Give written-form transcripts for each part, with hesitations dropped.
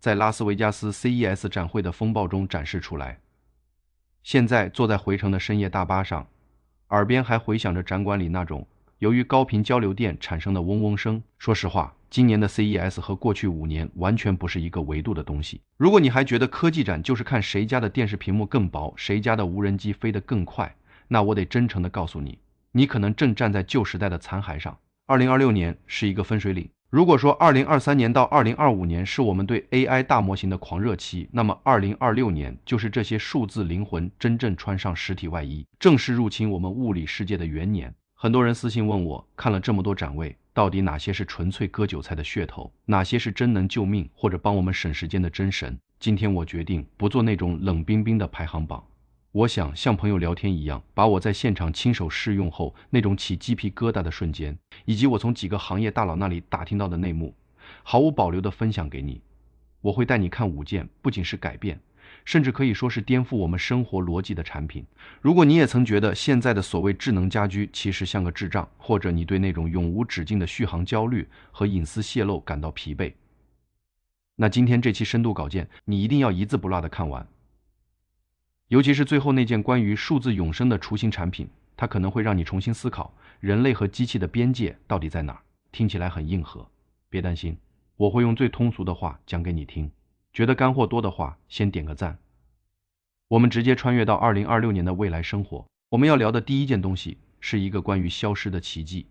在拉斯维加斯 CES 展会的风暴中展示出来。现在坐在回程的深夜大巴上，耳边还回响着展馆里那种由于高频交流电产生的嗡嗡声。说实话，今年的 CES 和过去5年完全不是一个维度的东西。如果你还觉得科技展就是看谁家的电视屏幕更薄，谁家的无人机飞得更快，那我得真诚地告诉你，你可能正站在旧时代的残骸上。2026年是一个分水岭。如果说2023年到2025年是我们对 AI 大模型的狂热期，那么2026年就是这些数字灵魂真正穿上实体外衣，正式入侵我们物理世界的元年。很多人私信问我，看了这么多展位，到底哪些是纯粹割韭菜的噱头，哪些是真能救命或者帮我们省时间的真神？今天我决定不做那种冷冰冰的排行榜，我想像朋友聊天一样，把我在现场亲手试用后那种起鸡皮疙瘩的瞬间，以及我从几个行业大佬那里打听到的内幕，毫无保留地分享给你。我会带你看5件不仅是改变，甚至可以说是颠覆我们生活逻辑的产品。如果你也曾觉得现在的所谓智能家居其实像个智障，或者你对那种永无止境的续航焦虑和隐私泄露感到疲惫，那今天这期深度稿件你一定要一字不落地看完。尤其是最后那件关于数字永生的雏形产品，它可能会让你重新思考人类和机器的边界到底在哪儿。听起来很硬核，别担心，我会用最通俗的话讲给你听。觉得干货多的话，先点个赞。我们直接穿越到2026年的未来生活。我们要聊的第一件东西是一个关于消失的奇迹。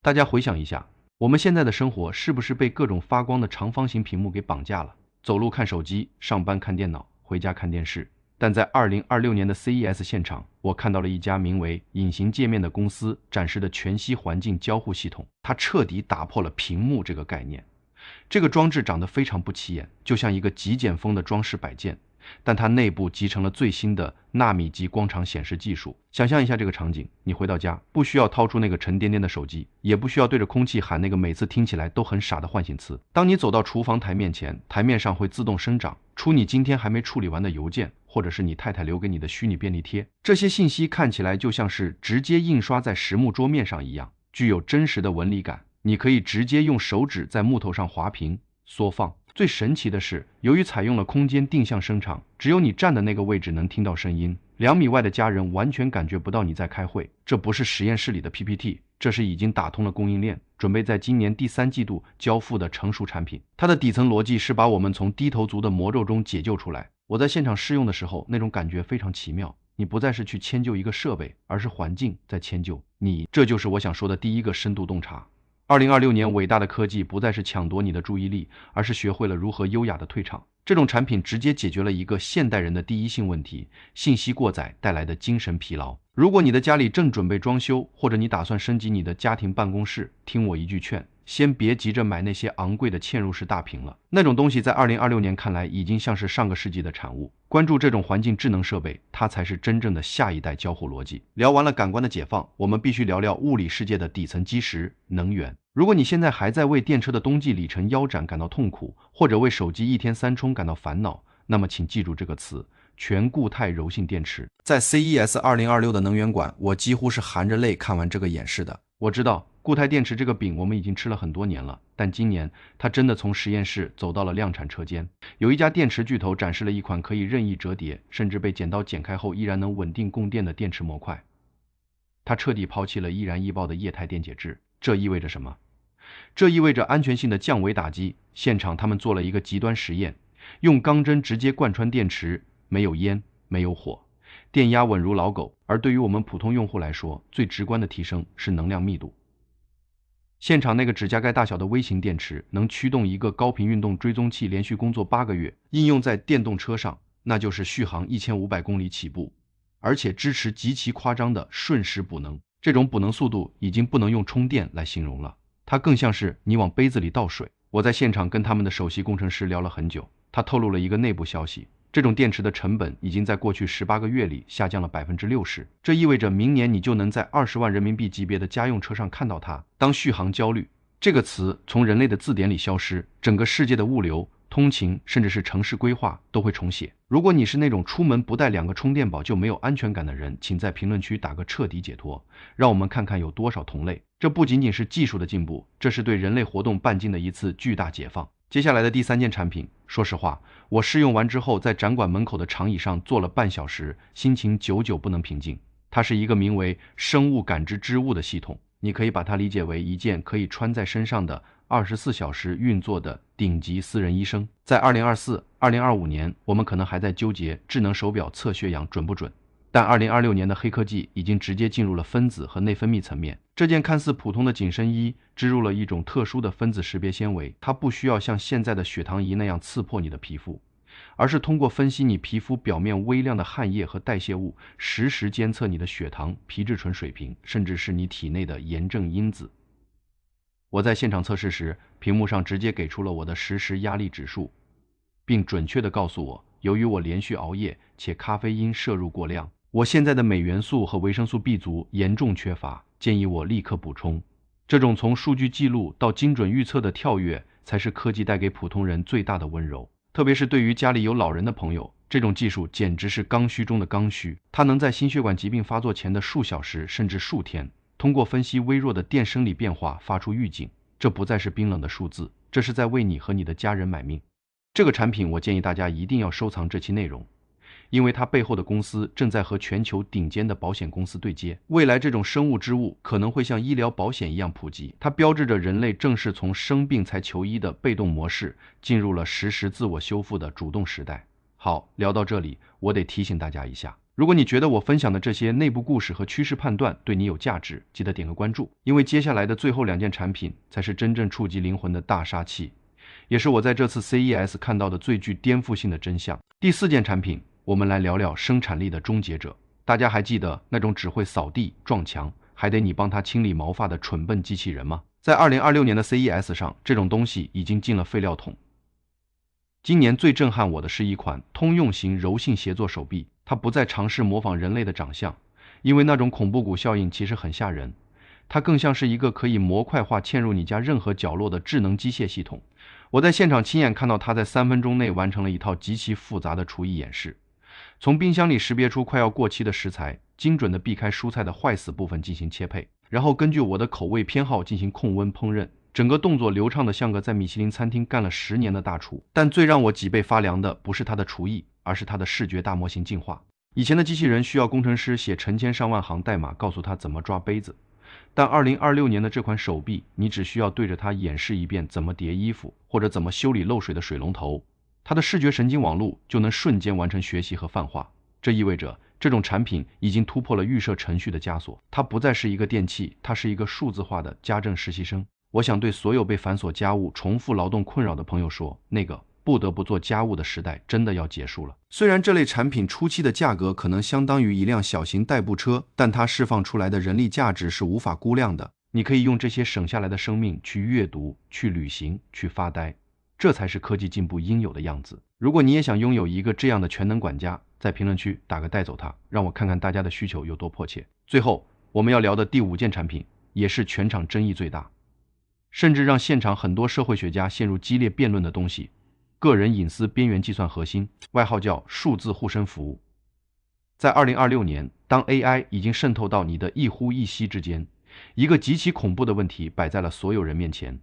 大家回想一下，我们现在的生活是不是被各种发光的长方形屏幕给绑架了？走路看手机，上班看电脑，回家看电视。但在2026年的 CES 现场，我看到了一家名为隐形界面的公司展示的全息环境交互系统，它彻底打破了屏幕这个概念。这个装置长得非常不起眼，就像一个极简风的装饰摆件，但它内部集成了最新的纳米级光场显示技术。想象一下这个场景，你回到家，不需要掏出那个沉甸甸的手机，也不需要对着空气喊那个每次听起来都很傻的唤醒词。当你走到厨房台面前，台面上会自动生长出你今天还没处理完的邮件，或者是你太太留给你的虚拟便利贴。这些信息看起来就像是直接印刷在实木桌面上一样，具有真实的纹理感。你可以直接用手指在木头上划平、缩放。最神奇的是，由于采用了空间定向声场，只有你站的那个位置能听到声音，2米外的家人完全感觉不到你在开会。这不是实验室里的 PPT， 这是已经打通了供应链，准备在今年第3季度交付的成熟产品。它的底层逻辑是把我们从低头族的魔咒中解救出来。我在现场试用的时候，那种感觉非常奇妙。你不再是去迁就一个设备，而是环境在迁就你。这就是我想说的第一个深度洞察。2026年伟大的科技不再是抢夺你的注意力，而是学会了如何优雅的退场。这种产品直接解决了一个现代人的第一性问题：信息过载带来的精神疲劳。如果你的家里正准备装修，或者你打算升级你的家庭办公室，听我一句劝，先别急着买那些昂贵的嵌入式大屏了。那种东西在2026年看来已经像是上个世纪的产物。关注这种环境智能设备，它才是真正的下一代交互逻辑。聊完了感官的解放，我们必须聊聊物理世界的底层基石——能源。如果你现在还在为电车的冬季里程腰斩感到痛苦，或者为手机1天3充感到烦恼，那么请记住这个词：全固态柔性电池。在 CES 2026的能源馆，我几乎是含着泪看完这个演示的。我知道固态电池这个饼我们已经吃了很多年了，但今年它真的从实验室走到了量产车间。有一家电池巨头展示了一款可以任意折叠，甚至被剪刀剪开后依然能稳定供电的电池模块。它彻底抛弃了易燃易爆的液态电解质。这意味着什么？这意味着安全性的降维打击。现场他们做了一个极端实验，用钢针直接贯穿电池，没有烟，没有火，电压稳如老狗。而对于我们普通用户来说，最直观的提升是能量密度。现场那个指甲盖大小的微型电池能驱动一个高频运动追踪器连续工作8个月，应用在电动车上，那就是续航1500公里起步，而且支持极其夸张的瞬时补能。这种补能速度已经不能用充电来形容了，它更像是你往杯子里倒水。我在现场跟他们的首席工程师聊了很久，他透露了一个内部消息，这种电池的成本已经在过去18个月里下降了60%，这意味着明年你就能在20万人民币级别的家用车上看到它。当续航焦虑这个词从人类的字典里消失，整个世界的物流、通勤甚至是城市规划都会重写。如果你是那种出门不带2个充电宝就没有安全感的人，请在评论区打个彻底解脱，让我们看看有多少同类。这不仅仅是技术的进步，这是对人类活动半径的一次巨大解放。接下来的第3件产品，说实话，我试用完之后，在展馆门口的长椅上坐了半小时，心情久久不能平静。它是一个名为生物感知织物的系统，你可以把它理解为一件可以穿在身上的24小时运作的顶级私人医生。在2024、2025年，我们可能还在纠结智能手表测血氧准不准，但2026年的黑科技已经直接进入了分子和内分泌层面。这件看似普通的紧身衣植入了一种特殊的分子识别纤维，它不需要像现在的血糖仪那样刺破你的皮肤，而是通过分析你皮肤表面微量的汗液和代谢物，实时监测你的血糖、皮质醇水平，甚至是你体内的炎症因子。我在现场测试时，屏幕上直接给出了我的实时压力指数，并准确地告诉我，由于我连续熬夜且咖啡因摄入过量，我现在的镁元素和维生素 B 族严重缺乏，建议我立刻补充。这种从数据记录到精准预测的跳跃，才是科技带给普通人最大的温柔。特别是对于家里有老人的朋友，这种技术简直是刚需中的刚需。它能在心血管疾病发作前的数小时甚至数天，通过分析微弱的电生理变化发出预警。这不再是冰冷的数字，这是在为你和你的家人买命。这个产品我建议大家一定要收藏这期内容，因为它背后的公司正在和全球顶尖的保险公司对接。未来这种生物织物可能会像医疗保险一样普及，它标志着人类正式从生病才求医的被动模式，进入了实时自我修复的主动时代。好，聊到这里，我得提醒大家一下，如果你觉得我分享的这些内部故事和趋势判断对你有价值，记得点个关注，因为接下来的最后2件产品才是真正触及灵魂的大杀器，也是我在这次 CES 看到的最具颠覆性的真相。第4件产品，我们来聊聊生产力的终结者。大家还记得那种只会扫地、撞墙，还得你帮他清理毛发的蠢笨机器人吗？在2026年的 CES 上，这种东西已经进了废料桶。今年最震撼我的是一款通用型柔性协作手臂，它不再尝试模仿人类的长相，因为那种恐怖谷效应其实很吓人。它更像是一个可以模块化嵌入你家任何角落的智能机械系统。我在现场亲眼看到它在3分钟内完成了一套极其复杂的厨艺演示，从冰箱里识别出快要过期的食材，精准地避开蔬菜的坏死部分进行切配，然后根据我的口味偏好进行控温烹饪，整个动作流畅的像个在米其林餐厅干了10年的大厨。但最让我脊背发凉的不是他的厨艺，而是他的视觉大模型进化。以前的机器人需要工程师写成千上万行代码告诉他怎么抓杯子，但2026年的这款手臂，你只需要对着它演示一遍怎么叠衣服，或者怎么修理漏水的水龙头，它的视觉神经网络就能瞬间完成学习和泛化。这意味着这种产品已经突破了预设程序的枷锁，它不再是一个电器，它是一个数字化的家政实习生。我想对所有被繁琐家务、重复劳动困扰的朋友说，那个不得不做家务的时代真的要结束了。虽然这类产品初期的价格可能相当于一辆小型代步车，但它释放出来的人力价值是无法估量的。你可以用这些省下来的生命去阅读、去旅行、去发呆，这才是科技进步应有的样子。如果你也想拥有一个这样的全能管家，在评论区打个带走它，让我看看大家的需求有多迫切。最后，我们要聊的第5件产品，也是全场争议最大，甚至让现场很多社会学家陷入激烈辩论的东西——个人隐私边缘计算核心，外号叫数字护身符。在2026年，当 AI 已经渗透到你的一呼一吸之间，一个极其恐怖的问题摆在了所有人面前：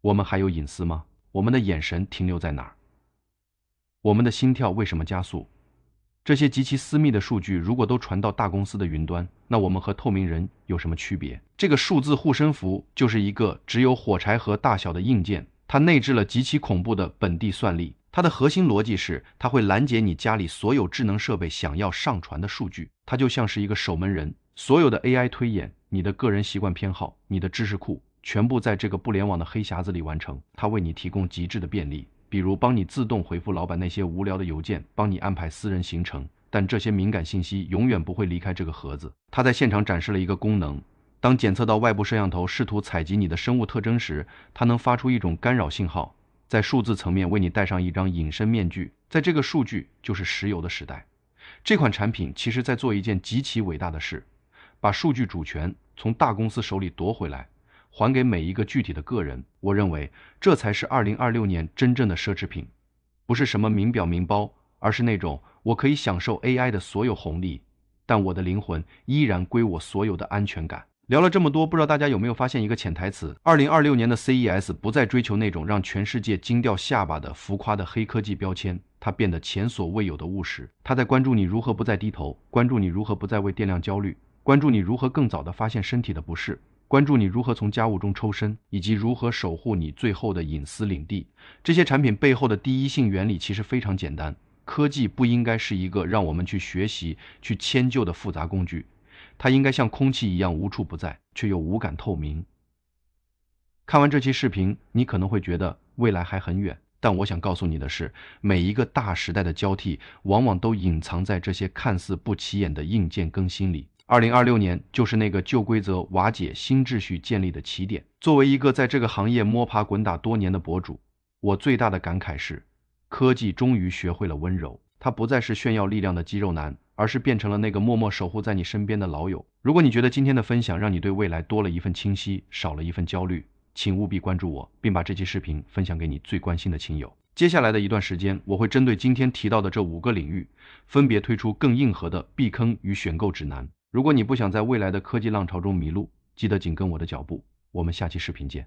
我们还有隐私吗？我们的眼神停留在哪儿？我们的心跳为什么加速？这些极其私密的数据如果都传到大公司的云端，那我们和透明人有什么区别？这个数字护身符就是一个只有火柴盒大小的硬件，它内置了极其恐怖的本地算力。它的核心逻辑是，它会拦截你家里所有智能设备想要上传的数据。它就像是一个守门人，所有的 AI 推演、你的个人习惯偏好、你的知识库，全部在这个不联网的黑匣子里完成。它为你提供极致的便利，比如帮你自动回复老板那些无聊的邮件，帮你安排私人行程。但这些敏感信息永远不会离开这个盒子。它在现场展示了一个功能，当检测到外部摄像头试图采集你的生物特征时，它能发出一种干扰信号，在数字层面为你戴上一张隐身面具。在这个数据就是石油的时代，这款产品其实在做一件极其伟大的事，把数据主权从大公司手里夺回来，还给每一个具体的个人。我认为这才是2026年真正的奢侈品，不是什么名表名包，而是那种我可以享受 AI 的所有红利，但我的灵魂依然归我所有的安全感。聊了这么多，不知道大家有没有发现一个潜台词？2026年的 CES 不再追求那种让全世界惊掉下巴的浮夸的黑科技标签，它变得前所未有的务实。它在关注你如何不再低头，关注你如何不再为电量焦虑，关注你如何更早地发现身体的不适，关注你如何从家务中抽身，以及如何守护你最后的隐私领地。这些产品背后的第一性原理其实非常简单，科技不应该是一个让我们去学习、去迁就的复杂工具。它应该像空气一样无处不在，却又无感透明。看完这期视频，你可能会觉得未来还很远，但我想告诉你的是，每一个大时代的交替，往往都隐藏在这些看似不起眼的硬件更新里。2026年就是那个旧规则瓦解、新秩序建立的起点。作为一个在这个行业摸爬滚打多年的博主，我最大的感慨是，科技终于学会了温柔。它不再是炫耀力量的肌肉男，而是变成了那个默默守护在你身边的老友。如果你觉得今天的分享让你对未来多了一份清晰，少了一份焦虑，请务必关注我，并把这期视频分享给你最关心的亲友。接下来的一段时间，我会针对今天提到的这5个领域，分别推出更硬核的避坑与选购指南。如果你不想在未来的科技浪潮中迷路，记得紧跟我的脚步。我们下期视频见。